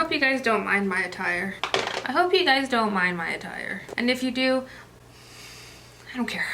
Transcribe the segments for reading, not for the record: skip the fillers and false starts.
hope you guys don't mind my attire. I hope you guys don't mind my attire. And if you do, I don't care.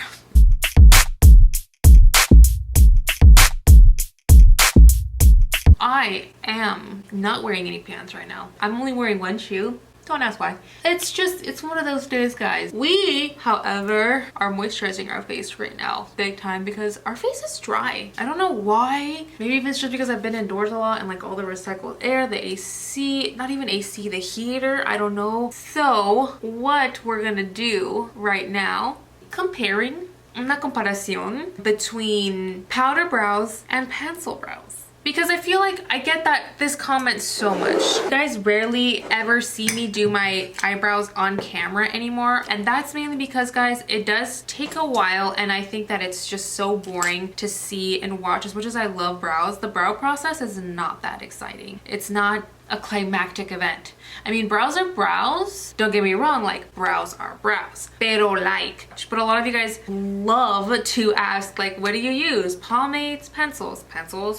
I am not wearing any pants right now. I'm only wearing one shoe. Don't ask why. It's one of those days, guys. We, however, are moisturizing our face right now big time because our face is dry. I don't know why. Maybe if it's just because I've been indoors a lot and like all the recycled air, the AC, not even AC, the heater, I don't know. So what we're gonna do right now, comparing una comparación between powder brows and pencil brows. Because I feel like I get this comment so much. You guys rarely ever see me do my eyebrows on camera anymore. And that's mainly because, guys, it does take a while. And I think that it's just so boring to see and watch. As much as I love brows, the brow process is not that exciting. It's not a climactic event. I mean, brows are brows. Don't get me wrong, like brows are brows. Pero like, but a lot of you guys love to ask like, what do you use? Pomades, pencils,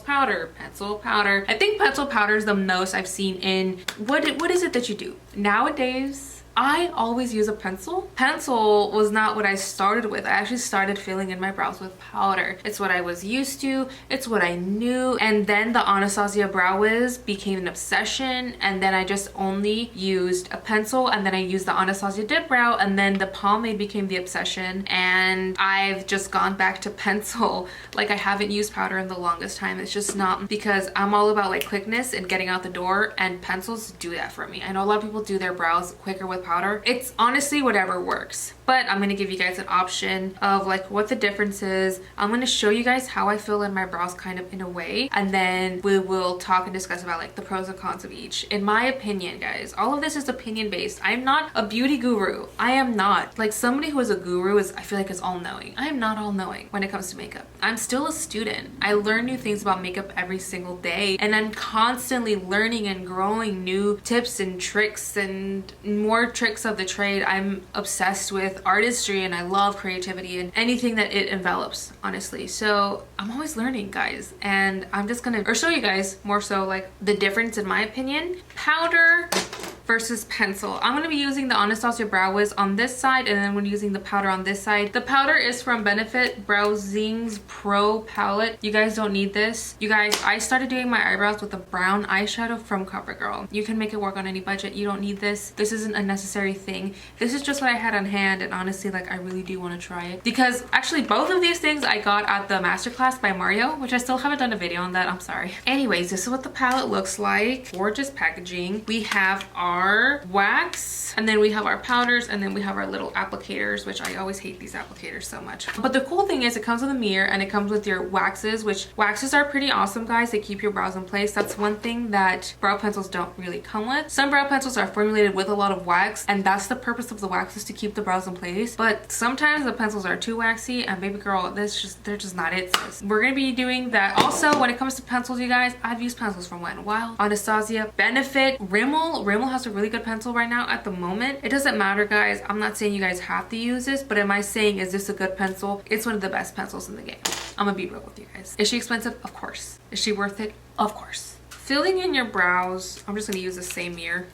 powder, pencil powder. I think pencil powder is the most I've seen in, what is it that you do? Nowadays, I always use a pencil. Pencil was not what I started with. I actually started filling in my brows with powder. It's what I was used to. It's what I knew. And then the Anastasia Brow Wiz became an obsession. And then I just only used a pencil. And then I used the Anastasia Dip Brow. And then the pomade became the obsession. And I've just gone back to pencil. Like, I haven't used powder in the longest time. It's just not, because I'm all about like quickness and getting out the door. And pencils do that for me. I know a lot of people do their brows quicker with powder. It's honestly whatever works, but I'm gonna give you guys an option of like what the difference is. I'm gonna show you guys how I fill in my brows kind of in a way, and then we will talk and discuss about like the pros and cons of each. In my opinion, guys, all of this is opinion based. I'm not a beauty guru. I am not. Like, somebody who is a guru is, I feel like, is all knowing. I am not all knowing when it comes to makeup. I'm still a student. I learn new things about makeup every single day, and I'm constantly learning and growing new tips and tricks and more tricks of the trade. I'm obsessed with artistry and I love creativity and anything that it envelops, honestly. So I'm always learning, guys, and I'm just gonna show you guys more so like the difference, in my opinion. Powder versus pencil. I'm gonna be using the Anastasia Brow Wiz on this side, and then we're using the powder on this side. The powder is from Benefit Browsing's Pro Palette. You guys don't need this. You guys, I started doing my eyebrows with a brown eyeshadow from CoverGirl. You can make it work on any budget. You don't need this. This isn't a necessary thing. This is just what I had on hand, and honestly, like, I really do want to try it. Because actually, both of these things I got at the masterclass by Mario, which I still haven't done a video on that. I'm sorry. Anyways, this is what the palette looks like. Gorgeous packaging. We have our wax, and then we have our powders, and then we have our little applicators, which I always hate these applicators so much. But the cool thing is it comes with a mirror, and it comes with your waxes, which waxes are pretty awesome, guys. They keep your brows in place. That's one thing that brow pencils don't really come with. Some brow pencils are formulated with a lot of wax, and that's the purpose of the wax, is to keep the brows in place. But sometimes the pencils are too waxy, and baby girl, they're just not it, sis. We're gonna be doing that. Also, when it comes to pencils, you guys, I've used pencils for a while. Anastasia, Benefit, Rimmel has a really good pencil right now at the moment. It doesn't matter, guys. I'm not saying you guys have to use this, but am I saying, is this a good pencil? It's one of the best pencils in the game. I'm gonna be real with you guys. Is she expensive? Of course. Is she worth it? Of course. Filling in your brows, I'm just gonna use the same mirror,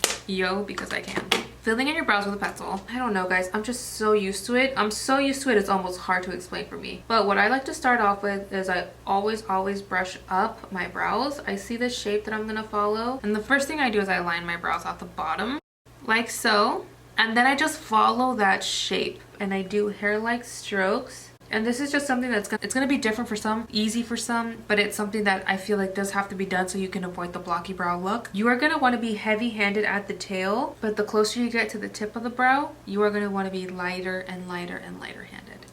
because I can. Filling in your brows with a pencil. I don't know, guys. I'm just so used to it. I'm so used to it, it's almost hard to explain for me. But what I like to start off with is I always brush up my brows. I see the shape that I'm gonna follow. And the first thing I do is I line my brows at the bottom, like so. And then I just follow that shape. And I do hair-like strokes. And this is just something that's gonna be different for some, easy for some, but it's something that I feel like does have to be done so you can avoid the blocky brow look. You are gonna wanna be heavy-handed at the tail, but the closer you get to the tip of the brow, you are gonna wanna be lighter and lighter and lighter-handed.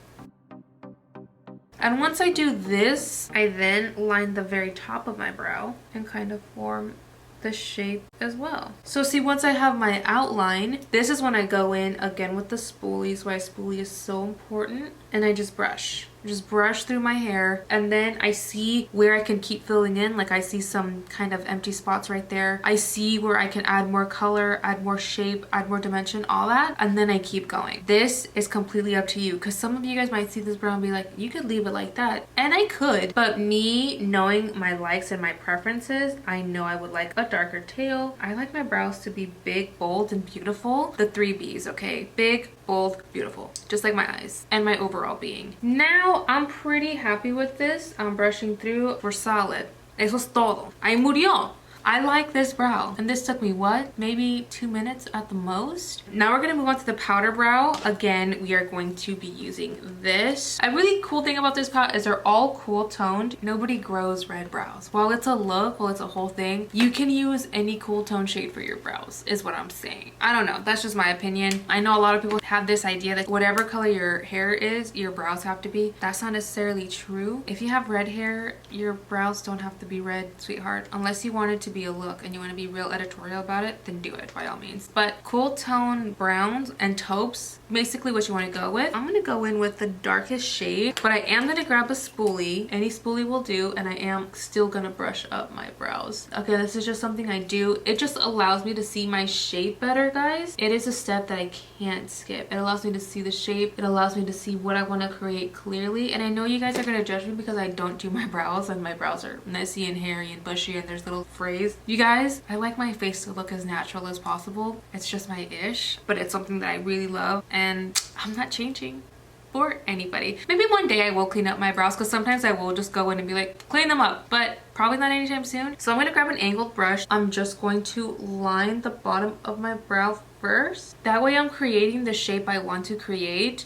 And once I do this, I then line the very top of my brow and kind of form the shape as well. So see, once I have my outline, this is when I go in again with the spoolies, why spoolie is so important, and I just brush. just brush through my hair, and then I see where I can keep filling in. Like I see some kind of empty spots right there. I see where I can add more color, add more shape, add more dimension, all that, and then I keep going. This is completely up to you, because some of you guys might see this brow and be like, you could leave it like that, and I could, but me knowing my likes and my preferences, I know I would like a darker tail. I like my brows to be big, bold, and beautiful. The 3 B's, okay? Big, bold, beautiful. Just like my eyes and my overall being. Now, I'm pretty happy with this. I'm brushing through. We're solid. Eso es todo. Ahí murió. I like this brow, and this took me what, maybe 2 minutes at the most. Now we're gonna move on to the powder brow. Again, we are going to be using this. A really cool thing about this palette is they're all cool toned. Nobody grows red brows. While it's a look, while it's a whole thing, you can use any cool tone shade for your brows, is what I'm saying. I don't know, that's just my opinion. I know a lot of people have this idea that whatever color your hair is, your brows have to be. That's not necessarily true. If you have red hair, your brows don't have to be red, sweetheart, unless you want it to be a look and you want to be real editorial about it, then do it by all means. But cool tone browns and taupes, basically what you want to go with. I'm gonna go in with the darkest shade, but I am gonna grab a spoolie. Any spoolie will do, and I am still gonna brush up my brows. Okay, this is just something I do. It just allows me to see my shape better, guys. It is a step that I can't skip. It allows me to see the shape. It allows me to see what I want to create clearly. And I know you guys are gonna judge me because I don't do my brows, and my brows are messy and hairy and bushy and there's little frays. You guys, I like my face to look as natural as possible. It's just my ish, but it's something that I really love, and I'm not changing for anybody. Maybe one day I will clean up my brows, because sometimes I will just go in and be like, clean them up, but probably not anytime soon. So I'm going to grab an angled brush. I'm just going to line the bottom of my brow first. That way I'm creating the shape I want to create,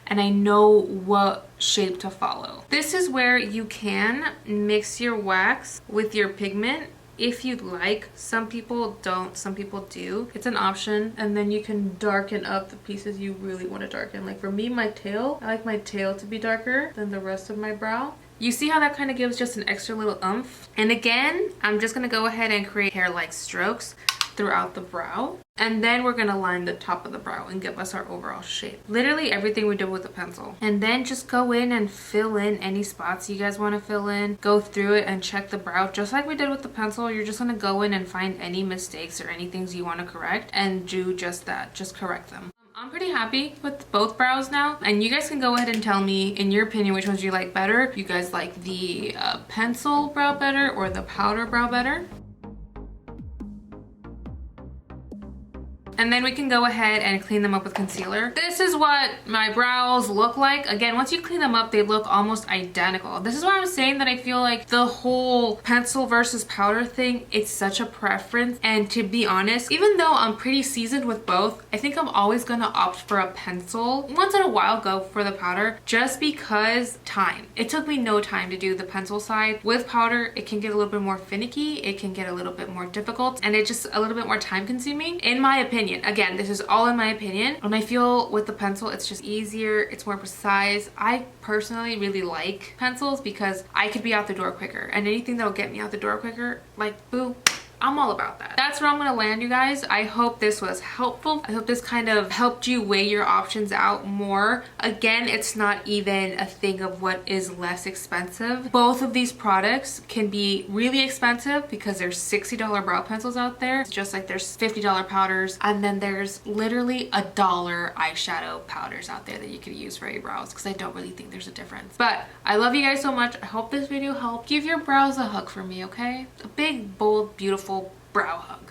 and I know what shape to follow. This is where you can mix your wax with your pigment if you'd like. Some people don't, some people do. It's an option, and then you can darken up the pieces you really want to darken. Like for me, my tail, I like my tail to be darker than the rest of my brow. You see how that kind of gives just an extra little oomph? And again, I'm just gonna go ahead and create hair-like strokes throughout the brow. And then we're gonna line the top of the brow and give us our overall shape. Literally everything we did with a pencil. And then just go in and fill in any spots you guys wanna fill in. Go through it and check the brow. Just like we did with the pencil, you're just gonna go in and find any mistakes or any things you wanna correct and do just that, just correct them. I'm pretty happy with both brows now, and you guys can go ahead and tell me in your opinion which ones you like better. You guys like the pencil brow better or the powder brow better? And then we can go ahead and clean them up with concealer. This is what my brows look like. Again, once you clean them up, they look almost identical. This is why I'm saying that I feel like the whole pencil versus powder thing, it's such a preference. And to be honest, even though I'm pretty seasoned with both, I think I'm always gonna opt for a pencil. Once in a while, go for the powder, just because time. It took me no time to do the pencil side. With powder, it can get a little bit more finicky. It can get a little bit more difficult, and it's just a little bit more time consuming, in my opinion. Again, this is all in my opinion. And I feel with the pencil, it's just easier, it's more precise. I personally really like pencils because I could be out the door quicker, and anything that'll get me out the door quicker, like boo, I'm all about that. That's where I'm gonna land, you guys. I hope this was helpful. I hope this kind of helped you weigh your options out more. Again, it's not even a thing of what is less expensive. Both of these products can be really expensive because there's $60 brow pencils out there, just like there's $50 powders, and then there's literally $1 eyeshadow powders out there that you could use for your brows, because I don't really think there's a difference. But I love you guys so much. I hope this video helped. Give your brows a hug for me, okay? A big, bold, beautiful brow hug.